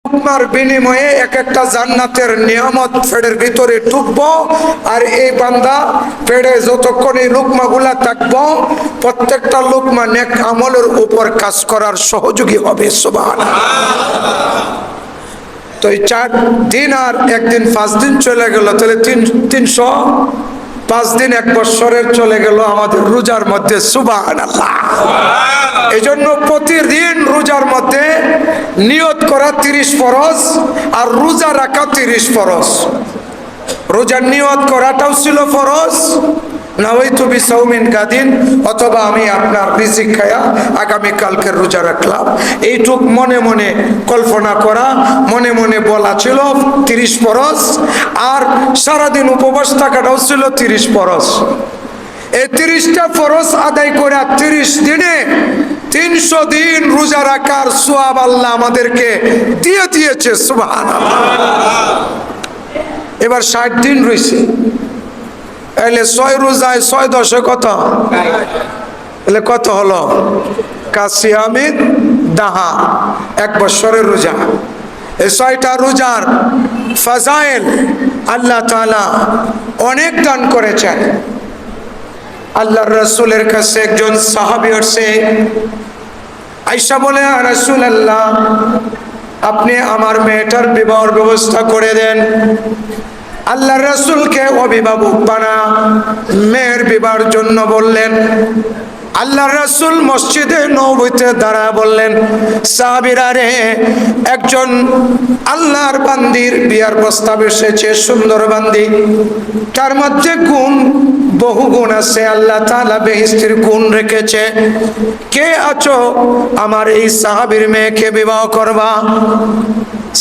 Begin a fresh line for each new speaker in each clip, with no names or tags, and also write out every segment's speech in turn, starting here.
লুকমার বিনিময়ে এক একটা জান্নাতের নিয়ামত পেটের ভিতরে ঢুকবো, আর এই বান্দা পেটে যতক্ষণ এই লুকমাগুলা থাকবো প্রত্যেকটা লুকমা নেক আমলের উপর কাজ করার সহযোগী হবে। সুবহানাল্লাহ। তো এই 4 দিন আর একদিন 5 দিন চলে গেল, তাহলে 305 দিন 1 বছরের চলে গেল আমাদের রোজার মধ্যে। সুবহানাল্লাহ। এই জন্য প্রতিদিন রোজার মধ্যে নিয়ত করা 30 ফরজ আর রোজা রাখা 30 ফরজ। রোজার নিয়ত করাটাও ছিল ফরজ, নাওয়াইতু বিসাউমিন গাদিন, অথবা আমি আপনার রিজিক খায়া আগামী কালকের রোজা রাখলাম, এইটুক মনে মনে কল্পনা করা, মনে মনে বলা ছিল 30 ফরজ। আর সারাদিন উপবাস থাকাটাও ছিল 30 ফরজ। এই 30টা ফরজ আদায় করে 30 দিনে 300 দিন রোজা রাখার সওয়াব আল্লাহ আমাদেরকে দিয়ে দিয়েছে। সুবহানাল্লাহ। এবার 60 দিন রয়েছে, এলে 6 রোজায় 6 10 কত, এলে কত হলো? কাসিয়ামিদ দাহা, 1 বছরের রোজা। এই 6টা রোজার ফাজাইল আল্লাহ তাআলা অনেক দান করেছেন। আল্লাহর রাসূলের কাছে একজন সাহাবী আসছে, আয়েশা বলে, রাসূলুল্লাহ আপনি আমার মেয়েটার বিবাহের ব্যবস্থা করে দেন। আল্লাহর রাসূলকে অভিভাবক বানা মেয়ের বিবাহের জন্য বললেন। আল্লাহর রাসূল মসজিদে নববীতে দাঁড়ায় বললেন, সাহাবীরা রে, একজন আল্লাহর বান্দির বিয়ার প্রস্তাব এসেছে, সুন্দর বান্দি, তার মধ্যে গুণ বহু গুণ আছে, আল্লাহ তাআলা বেহেশতের গুণ রেখেছে। কে আছো আমার এই সাহাবীর মেয়েকে বিবাহ করবা?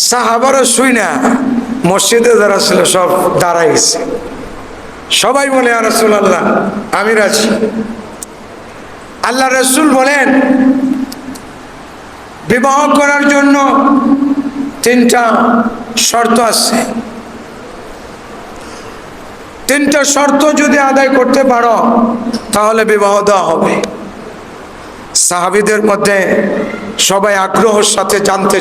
সাহাবারা শুইনা মসজিদে যারা ছিল সব দাঁড়াইছে, সবাই বলে, ইয়া রাসূলুল্লাহ আমি রাজি। আল্লাহ রাসূল বলেন, বিবাহ করার জন্য 3টা শর্ত আছে। 3টা শর্ত যদি আদায় করতে পারো তাহলে বিবাহ দেওয়া হবে। সাহাবীদের মধ্যে সবাই আগ্রহের সাথে জানতে